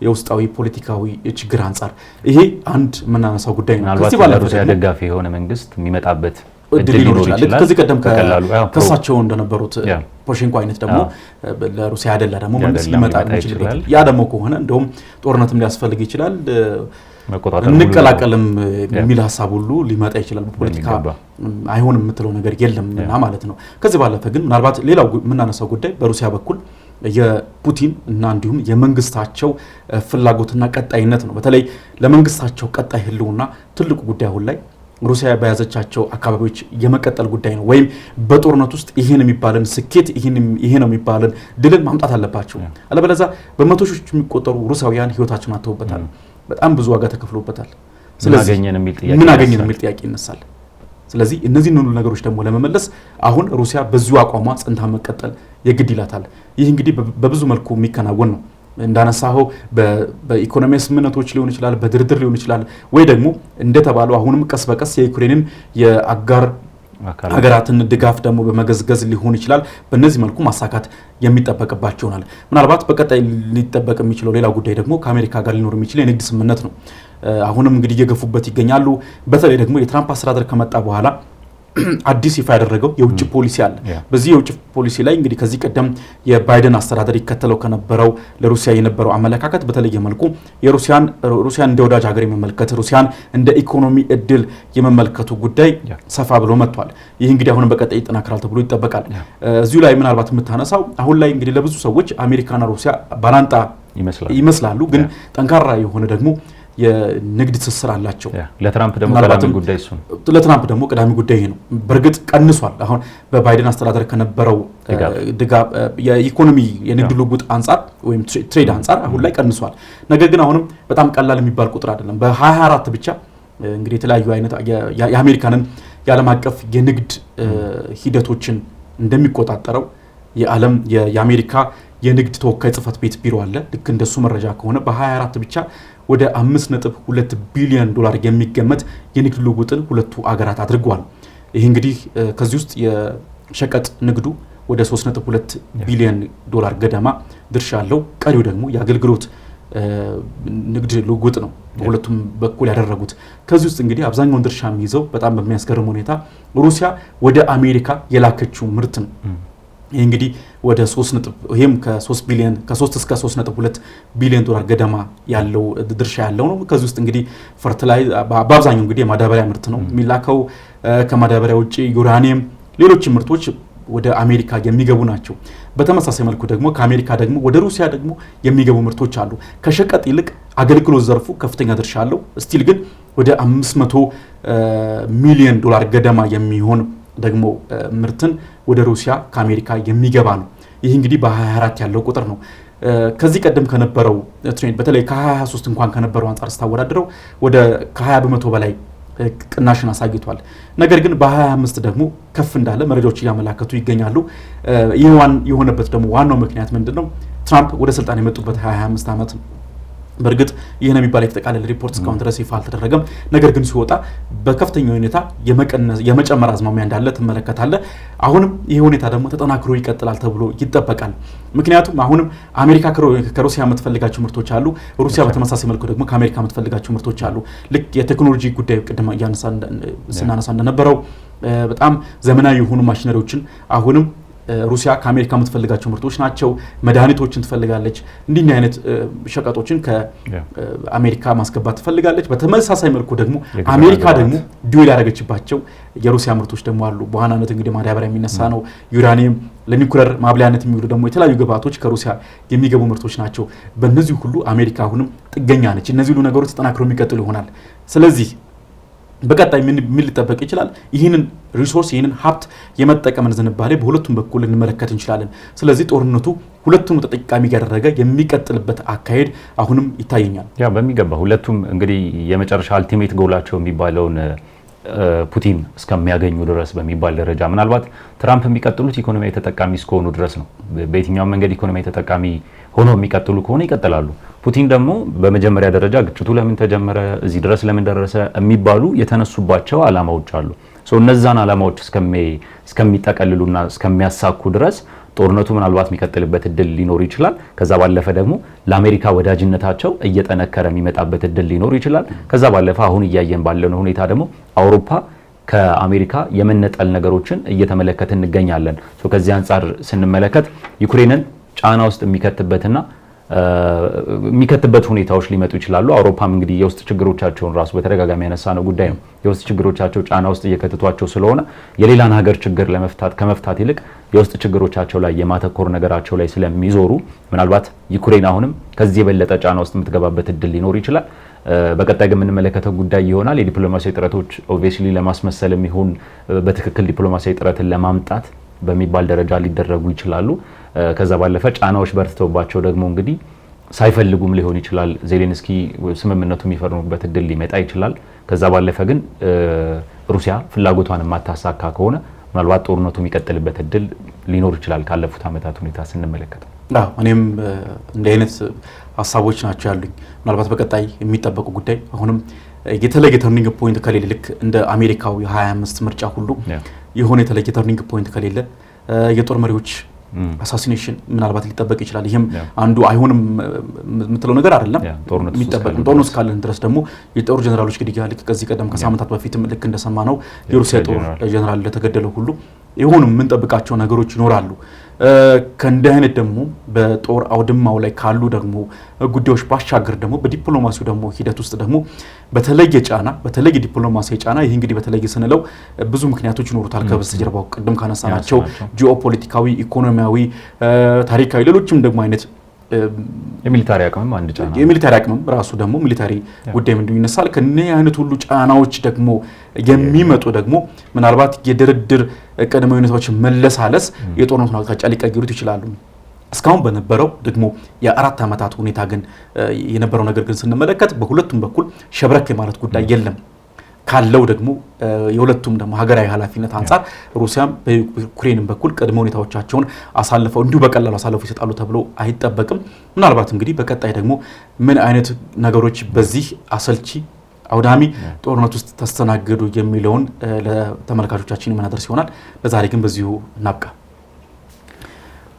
የውስጣዊ ፖለቲካዊ ችግር አንጻር ይሄ አንድ የምናነሳው ጉዳይ ነው። ከዚህ ባለ ሩሲያ ደጋፊ የሆነ መንግስት የሚመጣበት እድል ሊኖር ይችላል። ከዚህ ቀደም ከሳቸው እንደነበሩት ፖሽንኮ አይነት ደግሞ ለሩሲያ ያደላ ደግሞ መንግስት ሊመጣ ይችላል። ያ ደግሞ ከሆነ እንደውም ጦርነትም ሊያስፈልግ ይችላል፣ እንቀላቀልም የሚል ሀሳብ ሁሉ ሊመጣ ይችላል። በፖለቲካ አይሆንም የምትለው ነገር የለምና ማለት ነው። ከዚህ ባለፈ ግን ምናልባት ሌላው የምናነሳው ጉዳይ በሩሲያ በኩል የፑቲን እና እንዲሁም የመንግስታቸው ፍላጎትና ቀጣይነት ነው። በተለይ ለመንግስታቸው ቀጣይ ህልውና ትልቁ ጉዳይ አሁን ላይ ሩሲያ በያዘቻቸው አካባቢዎች የመቀጠል ጉዳይ ነው። ወይም በጦርነት ውስጥ ይሄን የሚባልን ስኬት ይሄ ነው የሚባልን ድልን ማምጣት አለባቸው። አለበለዚያ በመቶ ሺዎች የሚቆጠሩ ሩሳውያን ህይወታቸውን አጥተውበታል። በጣም ብዙ ዋጋ ተከፍሎበታል። ስለዚህ ምን አገኘን የሚል ጥያቄ ይነሳል። ስለዚህ እነዚህን ሁሉ ነገሮች ደግሞ ለመመለስ አሁን ሩሲያ በዚሁ አቋሟ ጸንታ መቀጠል የግድ ይላታል። ይህ እንግዲህ በብዙ መልኩ የሚከናወን ነው። እንዳነሳው በኢኮኖሚ ስምምነቶች ሊሆን ይችላል፣ በድርድር ሊሆን ይችላል፣ ወይ ደግሞ እንደተባለው አሁንም ቀስ በቀስ የዩክሬንን የአጋር ሀገራትን ድጋፍ ደግሞ በመገዝገዝ ሊሆን ይችላል። በእነዚህ መልኩ ማሳካት የሚጠበቅባቸው ይሆናል። ምናልባት በቀጣይ ሊጠበቅ የሚችለው ሌላ ጉዳይ ደግሞ ከአሜሪካ ጋር ሊኖር የሚችል የንግድ ስምምነት ነው። አሁንም እንግዲህ እየገፉበት ይገኛሉ። በተለይ ደግሞ የትራምፕ አስተዳደር ከመጣ በኋላ አዲስ ይፋ ያደረገው የውጭ ፖሊሲ አለ። በዚህ የውጭ ፖሊሲ ላይ እንግዲህ ከዚህ ቀደም የባይደን አስተዳደር ይከተለው ከነበረው ለሩሲያ የነበረው አመለካከት በተለየ መልኩ ሩሲያን እንደ ወዳጅ ሀገር የመመልከት ሩሲያን እንደ ኢኮኖሚ እድል የመመልከቱ ጉዳይ ሰፋ ብሎ መጥቷል። ይህ እንግዲህ አሁንም በቀጣይ ይጠናከራል ተብሎ ይጠበቃል። እዚሁ ላይ ምናልባት የምታነሳው አሁን ላይ እንግዲህ ለብዙ ሰዎች አሜሪካና ሩሲያ ባላንጣ ይመስላሉ፣ ግን ጠንካራ የሆነ ደግሞ የንግድ ትስስር አላቸው። ለትራምፕ ደግሞ ቀዳሚ ጉዳይ ነው። በእርግጥ ቀንሷል። አሁን በባይደን አስተዳደር ከነበረው ድጋፍ የኢኮኖሚ የንግድ ልውውጥ አንጻር ወይም ትሬድ አንጻር አሁን ላይ ቀንሷል። ነገር ግን አሁንም በጣም ቀላል የሚባል ቁጥር አይደለም። በ2024 ብቻ እንግዲህ የተለያዩ አይነት የአሜሪካንን የዓለም አቀፍ የንግድ ሂደቶችን እንደሚቆጣጠረው የአሜሪካ የንግድ ተወካይ ጽህፈት ቤት ቢሮ አለ። ልክ እንደሱ መረጃ ከሆነ በ2024 ብቻ ወደ 5.2 ቢሊዮን ዶላር የሚገመት የንግድ ልውውጥን ሁለቱ አገራት አድርገዋል። ይህ እንግዲህ ከዚህ ውስጥ የሸቀጥ ንግዱ ወደ 3.2 ቢሊዮን ዶላር ገደማ ድርሻ አለው። ቀሪው ደግሞ የአገልግሎት ንግድ ልውውጥ ነው በሁለቱም በኩል ያደረጉት። ከዚህ ውስጥ እንግዲህ አብዛኛውን ድርሻ የሚይዘው በጣም በሚያስገርም ሁኔታ ሩሲያ ወደ አሜሪካ የላከችው ምርት ነው። ይህ እንግዲህ ወደ 3 ቢሊዮን ከ3 እስከ 3.2 ቢሊዮን ዶላር ገደማ ያለው ድርሻ ያለው ነው። ከዚህ ውስጥ እንግዲህ ፈርቲላይዝ በአብዛኛው እንግዲህ የማዳበሪያ ምርት ነው የሚላከው። ከማዳበሪያ ውጪ ዩራኒየም፣ ሌሎች ምርቶች ወደ አሜሪካ የሚገቡ ናቸው። በተመሳሳይ መልኩ ደግሞ ከአሜሪካ ደግሞ ወደ ሩሲያ ደግሞ የሚገቡ ምርቶች አሉ። ከሸቀጥ ይልቅ አገልግሎት ዘርፉ ከፍተኛ ድርሻ አለው። ስቲል ግን ወደ 500 ሚሊዮን ዶላር ገደማ የሚሆን ደግሞ ምርትን ወደ ሩሲያ ከአሜሪካ የሚገባ ነው። ይህ እንግዲህ በ2024 ያለው ቁጥር ነው። ከዚህ ቀደም ከነበረው ትሬንድ በተለይ ከ2023 እንኳን ከነበረው አንጻር ስታወዳድረው ወደ ከ20 በመቶ በላይ ቅናሽን አሳይቷል። ነገር ግን በ2025 ደግሞ ከፍ እንዳለ መረጃዎች እያመላከቱ ይገኛሉ። ይህ የሆነበት ደግሞ ዋናው ምክንያት ምንድነው? ትራምፕ ወደ ስልጣን የመጡበት 2025 ዓመት በእርግጥ ይህን የሚባል የተጠቃለለ ሪፖርት እስካሁን ድረስ ይፋ አልተደረገም። ነገር ግን ሲወጣ በከፍተኛ ሁኔታ የመጨመር አዝማሚያ እንዳለ ትመለከታለ። አሁንም ይህ ሁኔታ ደግሞ ተጠናክሮ ይቀጥላል ተብሎ ይጠበቃል። ምክንያቱም አሁንም አሜሪካ ከሩሲያ የምትፈልጋቸው ምርቶች አሉ፣ ሩሲያ በተመሳሳይ መልኩ ደግሞ ከአሜሪካ የምትፈልጋቸው ምርቶች አሉ። ልክ የቴክኖሎጂ ጉዳይ ቅድም ስናነሳ እንደነበረው በጣም ዘመናዊ የሆኑ ማሽነሪዎችን አሁንም ሩሲያ ከአሜሪካ የምትፈልጋቸው ምርቶች ናቸው። መድኃኒቶችን ትፈልጋለች። እንዲህ አይነት ሸቀጦችን ከአሜሪካ ማስገባት ትፈልጋለች። በተመሳሳይ መልኩ ደግሞ አሜሪካ ደግሞ ዲዌል ያደረገችባቸው የሩሲያ ምርቶች ደግሞ አሉ። በዋናነት እንግዲህ ማዳበሪያ የሚነሳ ነው። ዩራኒየም፣ ለኒኩለር ማብለያነት የሚውሉ ደግሞ የተለያዩ ግብዓቶች ከሩሲያ የሚገቡ ምርቶች ናቸው። በእነዚህ ሁሉ አሜሪካ አሁንም ጥገኛ ነች። እነዚህ ሁሉ ነገሮች ተጠናክረው የሚቀጥሉ ይሆናል። ስለዚህ በቀጣይ ምን ሊጠበቅ ይችላል? ይህንን ሪሶርስ ይህንን ሀብት የመጠቀምን ዝንባሌ በሁለቱም በኩል እንመለከት እንችላለን። ስለዚህ ጦርነቱ ሁለቱም ተጠቃሚ ያደረገ የሚቀጥልበት አካሄድ አሁንም ይታየኛል። ያ በሚገባ ሁለቱም እንግዲህ የመጨረሻ አልቲሜት ጎላቸው የሚባለውን ፑቲን እስከሚያገኙ ድረስ በሚባል ደረጃ ምናልባት ትራምፕ የሚቀጥሉት ኢኮኖሚያዊ ተጠቃሚ እስከሆኑ ድረስ ነው። በየትኛውም መንገድ ኢኮኖሚያዊ ተጠቃሚ ሆኖ የሚቀጥሉ ከሆነ ይቀጥላሉ። ፑቲን ደግሞ በመጀመሪያ ደረጃ ግጭቱ ለምን ተጀመረ፣ እዚህ ድረስ ለምን ደረሰ የሚባሉ የተነሱባቸው ዓላማዎች አሉ። እነዛን ዓላማዎች እስከሚጠቀልሉና እስከሚያሳኩ ድረስ ጦርነቱ ምናልባት የሚቀጥልበት እድል ሊኖር ይችላል። ከዛ ባለፈ ደግሞ ለአሜሪካ ወዳጅነታቸው እየጠነከረ የሚመጣበት እድል ሊኖር ይችላል። ከዛ ባለፈ አሁን እያየን ባለነው ሁኔታ ደግሞ አውሮፓ ከአሜሪካ የመነጠል ነገሮችን እየተመለከትን እንገኛለን። ከዚህ አንጻር ስንመለከት ዩክሬንን ጫና ውስጥ የሚከትበት ሁኔታዎች ሊመጡ ይችላሉ። አውሮፓም እንግዲህ የውስጥ ችግሮቻቸውን ራሱ በተደጋጋሚ ያነሳ ነው ጉዳይ ነው። የውስጥ ችግሮቻቸው ጫና ውስጥ እየከተቷቸው ስለሆነ የሌላን ሀገር ችግር ከመፍታት ይልቅ የውስጥ ችግሮቻቸው ላይ የማተኮር ነገራቸው ላይ ስለሚዞሩ ምናልባት ዩክሬን አሁንም ከዚህ የበለጠ ጫና ውስጥ የምትገባበት እድል ሊኖር ይችላል። በቀጣይ ግን የምንመለከተው ጉዳይ ይሆናል። የዲፕሎማሲያዊ ጥረቶች ኦብቪየስሊ ለማስመሰልም ይሁን በትክክል ዲፕሎማሲያዊ ጥረትን ለማምጣት በሚባል ደረጃ ሊደረጉ ይችላሉ። ከዛ ባለፈ ጫናዎች በርትተውባቸው ደግሞ እንግዲህ ሳይፈልጉም ሊሆን ይችላል ዜሌንስኪ ስምምነቱ የሚፈርሙበት እድል ሊመጣ ይችላል። ከዛ ባለፈ ግን ሩሲያ ፍላጎቷን የማታሳካ ከሆነ ምናልባት ጦርነቱ የሚቀጥልበት እድል ሊኖር ይችላል ካለፉት ዓመታት ሁኔታ ስንመለከት። እኔም እንዲህ አይነት ሀሳቦች ናቸው ያሉኝ። ምናልባት በቀጣይ የሚጠበቁ ጉዳይ አሁንም የተለየ ተርኒንግ ፖይንት ከሌለ ልክ እንደ አሜሪካው የ25 ምርጫ ሁሉ የሆነ የተለየ ተርኒንግ ፖይንት ከሌለ የጦር መሪዎች አሳሲኔሽን ምናልባት ሊጠበቅ ይችላል። ይህም አንዱ አይሆንም የምትለው ነገር አይደለም። የሚጠበቅ ጦርነት እስካለን ድረስ ደግሞ የጦር ጀነራሎች ግድያ ልክ ከዚህ ቀደም ከሳምንታት በፊትም ልክ እንደሰማ ነው የሩሲያ ጦር ጀነራል እንደተገደለው ሁሉ የሆኑ የምንጠብቃቸው ነገሮች ይኖራሉ። ከእንዲህ አይነት ደግሞ በጦር አውድማው ላይ ካሉ ደግሞ ጉዳዮች ባሻገር ደግሞ በዲፕሎማሲው ደግሞ ሂደት ውስጥ ደግሞ በተለየ ዲፕሎማሲያዊ ጫና ይህ እንግዲህ በተለየ ስንለው ብዙ ምክንያቶች ይኖሩታል። ከበስተጀርባው ቅድም ካነሳናቸው ጂኦፖለቲካዊ፣ ኢኮኖሚያዊ፣ ታሪካዊ ሌሎችም ደግሞ አይነት የሚሊታሪ አቅምም አንድ ጫና የሚሊታሪ አቅምም ራሱ ደግሞ ሚሊታሪ ጉዳይ ምንድነው ይነሳል። ከነዚህ አይነት ሁሉ ጫናዎች ደግሞ የሚመጡ ደግሞ ምናልባት የድርድር ቅድመ ሁኔታዎች መለሳለስ የጦርነቱን አቅጣጫ ሊቀይሩት ይችላሉ። እስካሁን በነበረው ደግሞ የ4 ዓመታት ሁኔታ ግን የነበረው ነገር ግን ስንመለከት በሁለቱም በኩል ሸብረክ ማለት ጉዳይ የለም። ካለው ደግሞ የሁለቱም ደግሞ ሀገራዊ ኃላፊነት አንጻር ሩሲያም በዩክሬንም በኩል ቅድመ ሁኔታዎቻቸውን አሳልፈው እንዲሁ በቀላሉ አሳልፈው ይሰጣሉ ተብሎ አይጠበቅም። ምናልባት እንግዲህ በቀጣይ ደግሞ ምን አይነት ነገሮች በዚህ አሰልቺ አውዳሚ ጦርነት ውስጥ ተስተናገዱ የሚለውን ለተመልካቾቻችን የምናደርስ ይሆናል። ለዛሬ ግን በዚሁ እናብቃ።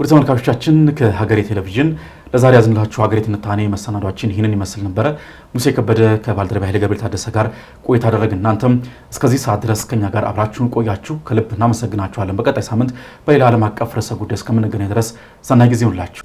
ወደ ተመልካቾቻችን ከሀገሬ ቴሌቪዥን ለዛሬ ያዝንላችሁ ሀገሬ ትንታኔ መሰናዷችን ይህንን ይመስል ነበረ። ሙሴ ከበደ ከባልደረባ ኃይለ ገብርኤል ታደሰ ጋር ቆይታ አደረግን። እናንተም እስከዚህ ሰዓት ድረስ ከኛ ጋር አብራችሁን ቆያችሁ ከልብ እናመሰግናችኋለን። በቀጣይ ሳምንት በሌላ ዓለም አቀፍ ርዕሰ ጉዳይ እስከምንገናኝ ድረስ ሰናይ ጊዜ ይሁንላችሁ።